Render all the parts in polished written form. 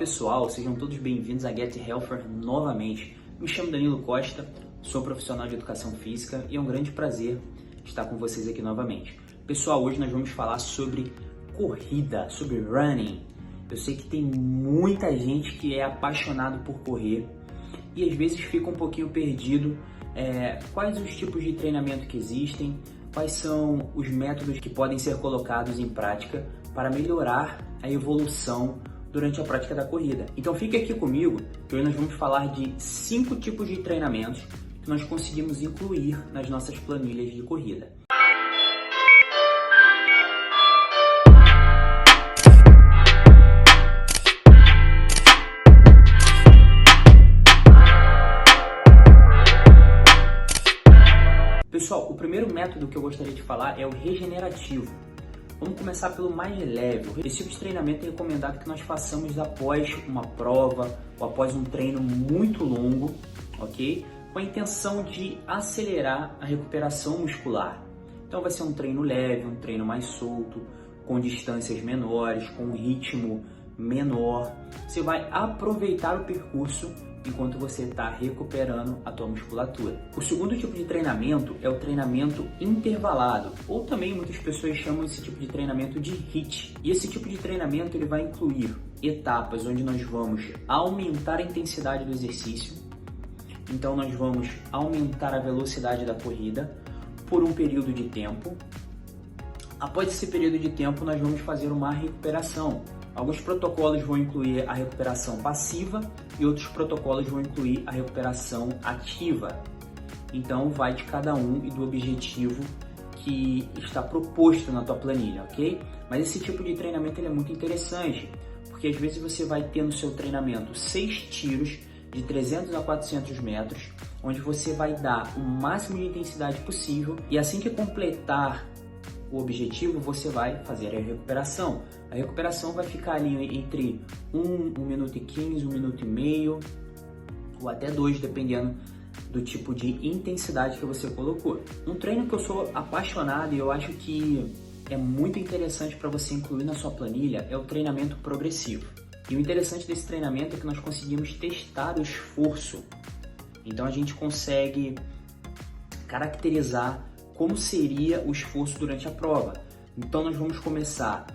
pessoal, sejam todos bem-vindos a Get Healthier novamente. Me chamo Danilo Costa, sou profissional de educação física e é um grande prazer estar com vocês aqui novamente. Pessoal, hoje nós vamos falar sobre corrida, sobre running. Eu sei que tem muita gente que é apaixonado por correr e às vezes fica um pouquinho perdido quais os tipos de treinamento que existem, quais são os métodos que podem ser colocados em prática para melhorar a evolução durante a prática da corrida. Então fique aqui comigo, que hoje nós vamos falar de 5 tipos de treinamentos que nós conseguimos incluir nas nossas planilhas de corrida. Pessoal, o primeiro método que eu gostaria de falar é o regenerativo. Vamos começar pelo mais leve. Esse tipo de treinamento é recomendado que nós façamos após uma prova ou após um treino muito longo, ok? Com a intenção de acelerar a recuperação muscular. Então vai ser um treino leve, um treino mais solto, com distâncias menores, com um ritmo menor. Você vai aproveitar o percurso enquanto você está recuperando a tua musculatura. O segundo tipo de treinamento é o treinamento intervalado, ou também muitas pessoas chamam esse tipo de treinamento de HIIT. E esse tipo de treinamento ele vai incluir etapas onde nós vamos aumentar a intensidade do exercício. Então nós vamos aumentar a velocidade da corrida por um período de tempo. Após esse período de tempo nós vamos fazer uma recuperação. Alguns protocolos vão incluir a recuperação passiva e outros protocolos vão incluir a recuperação ativa. Então vai de cada um e do objetivo que está proposto na tua planilha, ok? Mas esse tipo de treinamento ele é muito interessante, porque às vezes você vai ter no seu treinamento 6 tiros de 300 a 400 metros, onde você vai dar o máximo de intensidade possível e assim que completar o objetivo, você vai fazer a recuperação. A recuperação vai ficar ali entre 1 minuto e 15, 1 minuto e meio, ou até 2, dependendo do tipo de intensidade que você colocou. Um treino que eu sou apaixonado e eu acho que é muito interessante para você incluir na sua planilha é o treinamento progressivo. E o interessante desse treinamento é que nós conseguimos testar o esforço. Então a gente consegue caracterizar como seria o esforço durante a prova. Então nós vamos começar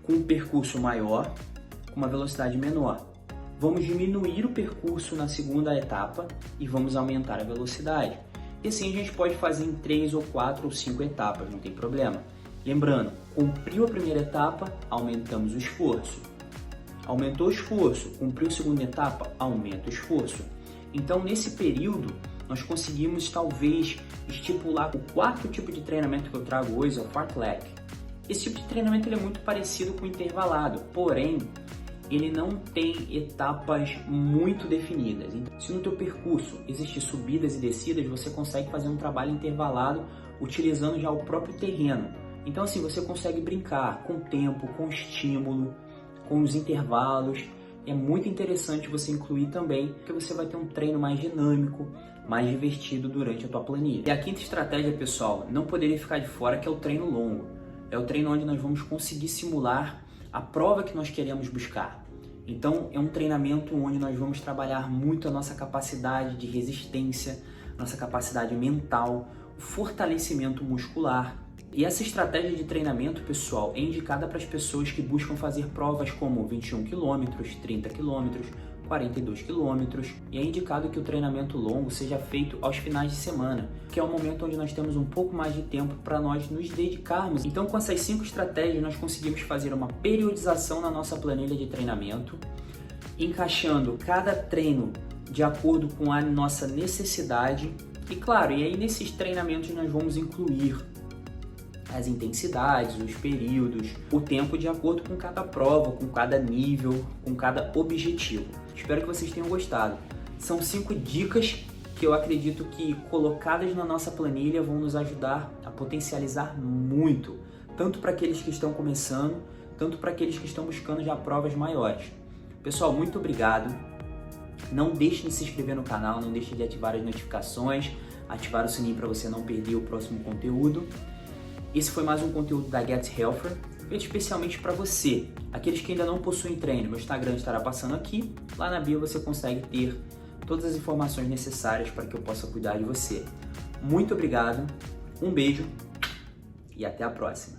com um percurso maior, com uma velocidade menor. Vamos diminuir o percurso na segunda etapa e vamos aumentar a velocidade. E assim a gente pode fazer em 3 ou 4 ou 5 etapas, não tem problema. Lembrando, cumpriu a primeira etapa, aumentamos o esforço. Aumentou o esforço, cumpriu a segunda etapa, aumenta o esforço. Então nesse período, nós conseguimos talvez estipular o 4º tipo de treinamento que eu trago hoje, é o fartlek. Esse tipo de treinamento ele é muito parecido com o intervalado, porém ele não tem etapas muito definidas. Então, se no teu percurso existem subidas e descidas, você consegue fazer um trabalho intervalado utilizando já o próprio terreno. Então assim, você consegue brincar com o tempo, com o estímulo, com os intervalos. É muito interessante você incluir também, porque você vai ter um treino mais dinâmico, mais divertido durante a tua planilha. E a 5ª estratégia, pessoal, não poderia ficar de fora, que é o treino longo. É o treino onde nós vamos conseguir simular a prova que nós queremos buscar. Então, é um treinamento onde nós vamos trabalhar muito a nossa capacidade de resistência, nossa capacidade mental, o fortalecimento muscular. E essa estratégia de treinamento, pessoal, é indicada para as pessoas que buscam fazer provas como 21 km, 30 km, 42 km. E é indicado que o treinamento longo seja feito aos finais de semana, que é o momento onde nós temos um pouco mais de tempo para nós nos dedicarmos. Então, com essas 5 estratégias, nós conseguimos fazer uma periodização na nossa planilha de treinamento, encaixando cada treino de acordo com a nossa necessidade. E claro, e aí nesses treinamentos nós vamos incluir as intensidades, os períodos, o tempo de acordo com cada prova, com cada nível, com cada objetivo. Espero que vocês tenham gostado. São 5 dicas que eu acredito que colocadas na nossa planilha vão nos ajudar a potencializar muito, tanto para aqueles que estão começando, tanto para aqueles que estão buscando já provas maiores. Pessoal, muito obrigado. Não deixe de se inscrever no canal, não deixe de ativar as notificações, ativar o sininho para você não perder o próximo conteúdo. Esse foi mais um conteúdo da Get Healthier. feito especialmente para você. Aqueles que ainda não possuem treino, meu Instagram estará passando aqui. Lá na bio você consegue ter todas as informações necessárias para que eu possa cuidar de você. Muito obrigado, um beijo e até a próxima.